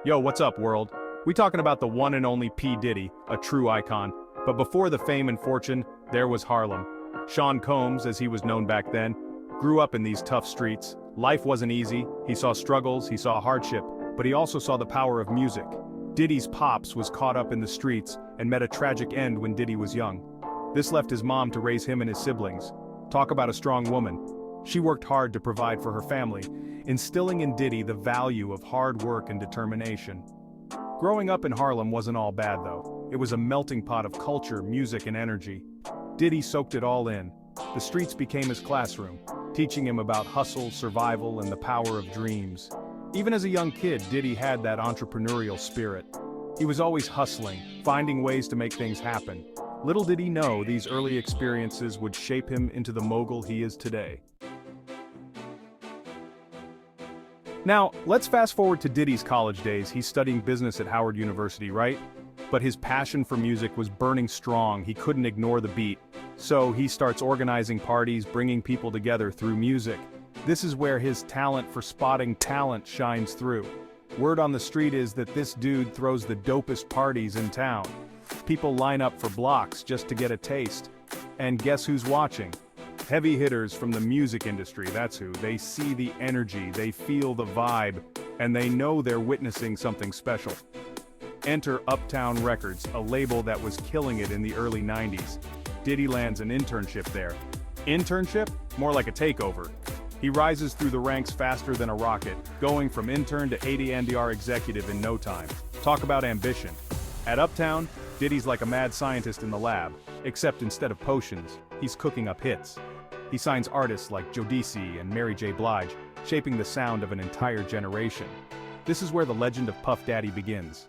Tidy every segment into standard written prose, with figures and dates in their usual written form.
Yo, what's up, world? We talking about the one and only P. Diddy, a true icon. But before the fame and fortune, there was Harlem. Sean Combs, as he was known back then, grew up in these tough streets. Life wasn't easy, he saw struggles, he saw hardship, but he also saw the power of music. Diddy's pops was caught up in the streets and met a tragic end when Diddy was young. This left his mom to raise him and his siblings. Talk about a strong woman. She worked hard to provide for her family, instilling in Diddy the value of hard work and determination. Growing up in Harlem wasn't all bad though. It was a melting pot of culture, music, and energy. Diddy soaked it all in. The streets became his classroom, teaching him about hustle, survival, and the power of dreams. Even as a young kid, Diddy had that entrepreneurial spirit. He was always hustling, finding ways to make things happen. Little did he know these early experiences would shape him into the mogul he is today. Now, let's fast forward to Diddy's college days. He's studying business at Howard University, right? But his passion for music was burning strong. He couldn't ignore the beat. So he starts organizing parties, bringing people together through music. This is where his talent for spotting talent shines through. Word on the street is that this dude throws the dopest parties in town. People line up for blocks just to get a taste. And guess who's watching? Heavy hitters from the music industry, that's who. They see the energy, they feel the vibe, and they know they're witnessing something special. Enter Uptown Records, a label that was killing it in the early 90s. Diddy lands an internship there. Internship? More like a takeover. He rises through the ranks faster than a rocket, going from intern to AD&R executive in no time. Talk about ambition. At Uptown, Diddy's like a mad scientist in the lab, except instead of potions, he's cooking up hits. He signs artists like Jodeci and Mary J. Blige, shaping the sound of an entire generation. This is where the legend of Puff Daddy begins.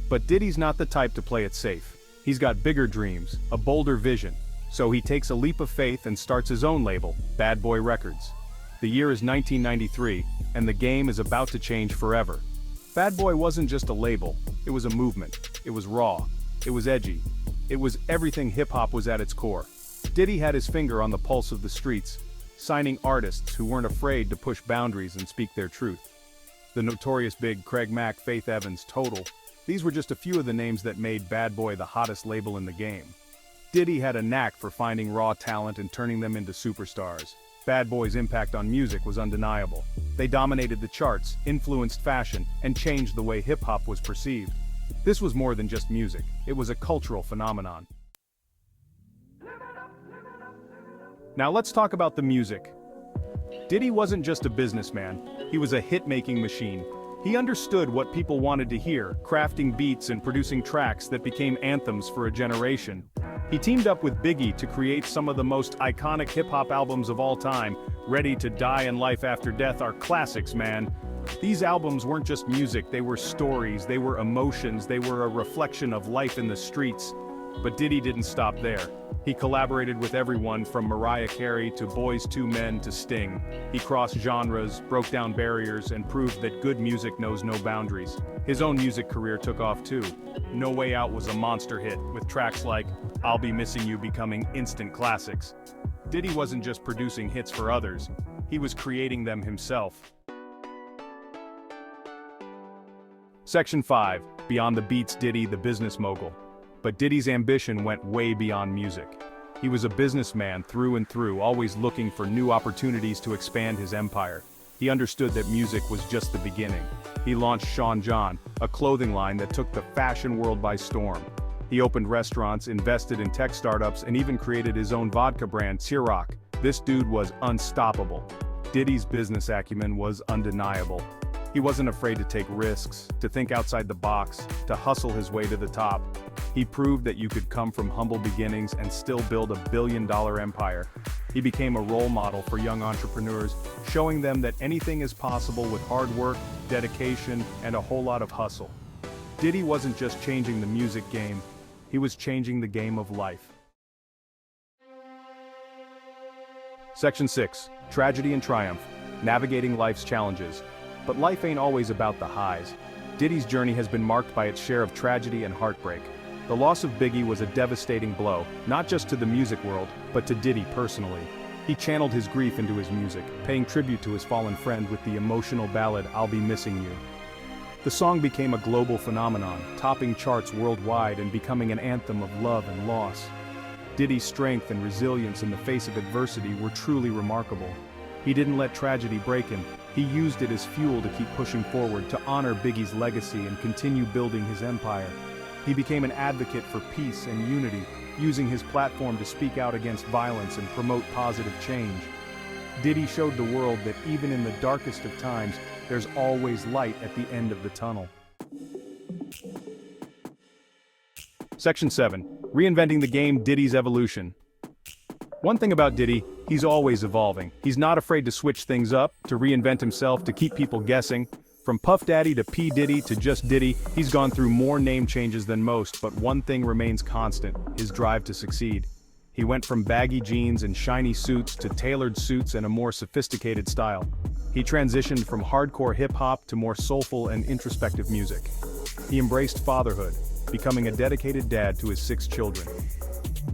But Diddy's not the type to play it safe. He's got bigger dreams, a bolder vision. So he takes a leap of faith and starts his own label, Bad Boy Records. The year is 1993, and the game is about to change forever. Bad Boy wasn't just a label, it was a movement. It was raw. It was edgy. It was everything hip-hop was at its core. Diddy had his finger on the pulse of the streets, signing artists who weren't afraid to push boundaries and speak their truth. The Notorious Big, Craig Mack, Faith Evans, Total. These were just a few of the names that made Bad Boy the hottest label in the game. Diddy had a knack for finding raw talent and turning them into superstars. Bad Boy's impact on music was undeniable. They dominated the charts, influenced fashion, and changed the way hip-hop was perceived. This was more than just music, it was a cultural phenomenon. Now let's talk about the music. Diddy wasn't just a businessman, he was a hit-making machine. He understood what people wanted to hear, crafting beats and producing tracks that became anthems for a generation. He teamed up with Biggie to create some of the most iconic hip-hop albums of all time. Ready to Die and Life After Death are classics, man. These albums weren't just music, they were stories, they were emotions, they were a reflection of life in the streets. But Diddy didn't stop there. He collaborated with everyone from Mariah Carey to Boyz II Men to Sting. He crossed genres, broke down barriers, and proved that good music knows no boundaries. His own music career took off too. No Way Out was a monster hit, with tracks like I'll Be Missing You becoming instant classics. Diddy wasn't just producing hits for others, he was creating them himself. Section 5. Beyond the Beats, Diddy, the business mogul. But Diddy's ambition went way beyond music. He was a businessman through and through, always looking for new opportunities to expand his empire. He understood that music was just the beginning. He launched Sean John, a clothing line that took the fashion world by storm. He opened restaurants, invested in tech startups, and even created his own vodka brand, Ciroc. This dude was unstoppable. Diddy's business acumen was undeniable. He wasn't afraid to take risks, to think outside the box, to hustle his way to the top. He proved that you could come from humble beginnings and still build a billion-dollar empire. He became a role model for young entrepreneurs, showing them that anything is possible with hard work, dedication, and a whole lot of hustle. Diddy wasn't just changing the music game, he was changing the game of life. Section 6. Tragedy and Triumph. Navigating life's challenges. But life ain't always about the highs. Diddy's journey has been marked by its share of tragedy and heartbreak. The loss of Biggie was a devastating blow, not just to the music world, but to Diddy personally. He channeled his grief into his music, paying tribute to his fallen friend with the emotional ballad "I'll Be Missing You." The song became a global phenomenon, topping charts worldwide and becoming an anthem of love and loss. Diddy's strength and resilience in the face of adversity were truly remarkable. He didn't let tragedy break him. He used it as fuel to keep pushing forward, to honor Biggie's legacy and continue building his empire. He became an advocate for peace and unity, using his platform to speak out against violence and promote positive change. Diddy showed the world that even in the darkest of times, there's always light at the end of the tunnel. Section 7. Reinventing the game, Diddy's evolution. One thing about Diddy, he's always evolving. He's not afraid to switch things up, to reinvent himself, to keep people guessing. From Puff Daddy to P. Diddy to just Diddy, he's gone through more name changes than most, but one thing remains constant: his drive to succeed. He went from baggy jeans and shiny suits to tailored suits and a more sophisticated style. He transitioned from hardcore hip-hop to more soulful and introspective music. He embraced fatherhood, becoming a dedicated dad to his 6 children.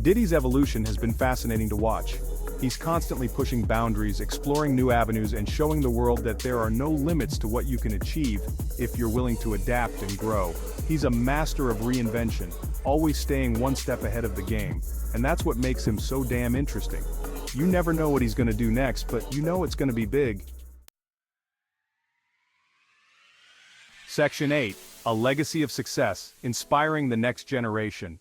Diddy's evolution has been fascinating to watch. He's constantly pushing boundaries, exploring new avenues, and showing the world that there are no limits to what you can achieve if you're willing to adapt and grow. He's a master of reinvention, always staying one step ahead of the game, and that's what makes him so damn interesting. You never know what he's gonna do next, but you know it's gonna be big. Section 8. A legacy of success, inspiring the next generation.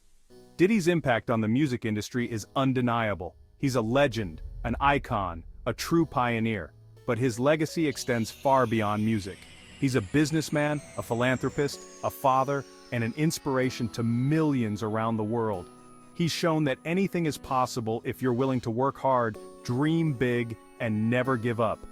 Diddy's impact on the music industry is undeniable. He's a legend, an icon, a true pioneer. But his legacy extends far beyond music. He's a businessman, a philanthropist, a father, and an inspiration to millions around the world. He's shown that anything is possible if you're willing to work hard, dream big, and never give up.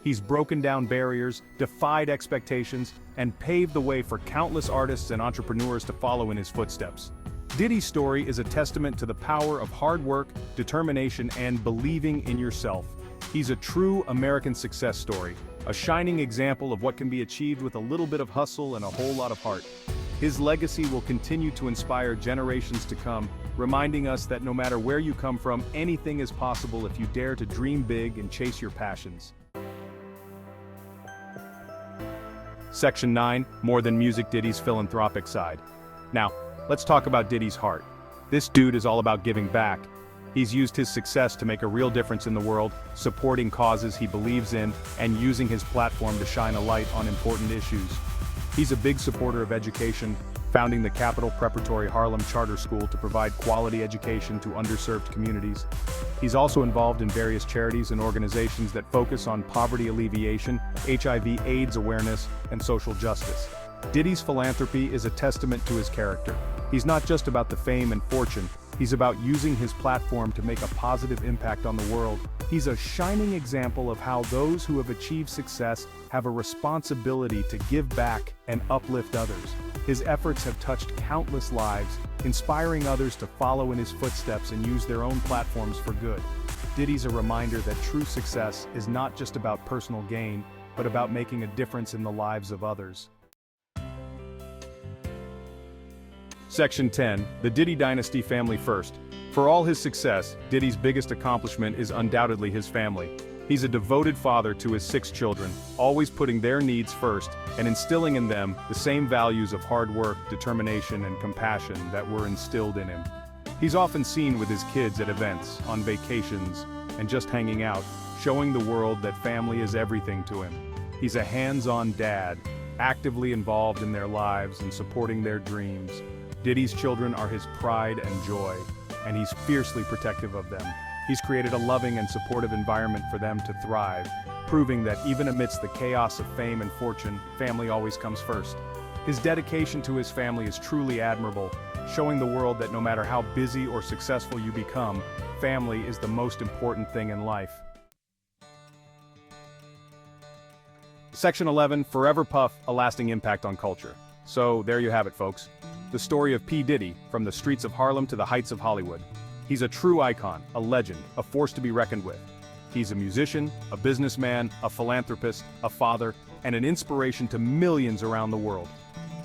He's broken down barriers, defied expectations, and paved the way for countless artists and entrepreneurs to follow in his footsteps. Diddy's story is a testament to the power of hard work, determination, and believing in yourself. He's a true American success story, a shining example of what can be achieved with a little bit of hustle and a whole lot of heart. His legacy will continue to inspire generations to come, reminding us that no matter where you come from, anything is possible if you dare to dream big and chase your passions. Section 9. More than music, Diddy's philanthropic side. Now, let's talk about Diddy's heart. This dude is all about giving back. He's used his success to make a real difference in the world, supporting causes he believes in, and using his platform to shine a light on important issues. He's a big supporter of education, founding the Capital Preparatory Harlem Charter School to provide quality education to underserved communities. He's also involved in various charities and organizations that focus on poverty alleviation, HIV/AIDS awareness, and social justice. Diddy's philanthropy is a testament to his character. He's not just about the fame and fortune, he's about using his platform to make a positive impact on the world. He's a shining example of how those who have achieved success have a responsibility to give back and uplift others. His efforts have touched countless lives, inspiring others to follow in his footsteps and use their own platforms for good. Diddy's a reminder that true success is not just about personal gain, but about making a difference in the lives of others. Section 10. The Diddy Dynasty Family First. For all his success, Diddy's biggest accomplishment is undoubtedly his family. He's a devoted father to his 6 children, always putting their needs first and instilling in them the same values of hard work, determination, and compassion that were instilled in him. He's often seen with his kids at events, on vacations, and just hanging out, showing the world that family is everything to him. He's a hands-on dad, actively involved in their lives and supporting their dreams. Diddy's children are his pride and joy, and he's fiercely protective of them. He's created a loving and supportive environment for them to thrive, proving that even amidst the chaos of fame and fortune, family always comes first. His dedication to his family is truly admirable, showing the world that no matter how busy or successful you become, family is the most important thing in life. Section 11. Forever Puff, a lasting impact on culture. So there you have it, folks. The story of P. Diddy, from the streets of Harlem to the heights of Hollywood. He's a true icon, a legend, a force to be reckoned with. He's a musician, a businessman, a philanthropist, a father, and an inspiration to millions around the world.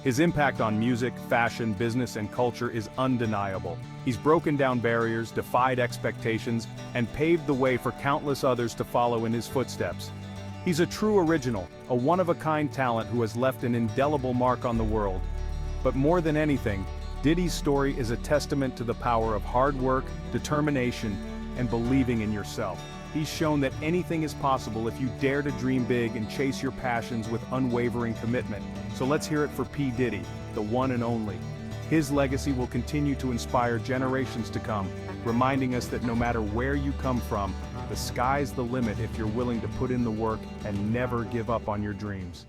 His impact on music, fashion, business, and culture is undeniable. He's broken down barriers, defied expectations, and paved the way for countless others to follow in his footsteps. He's a true original, a one-of-a-kind talent who has left an indelible mark on the world. But more than anything, Diddy's story is a testament to the power of hard work, determination, and believing in yourself. He's shown that anything is possible if you dare to dream big and chase your passions with unwavering commitment. So let's hear it for P. Diddy, the one and only. His legacy will continue to inspire generations to come, reminding us that no matter where you come from, the sky's the limit if you're willing to put in the work and never give up on your dreams.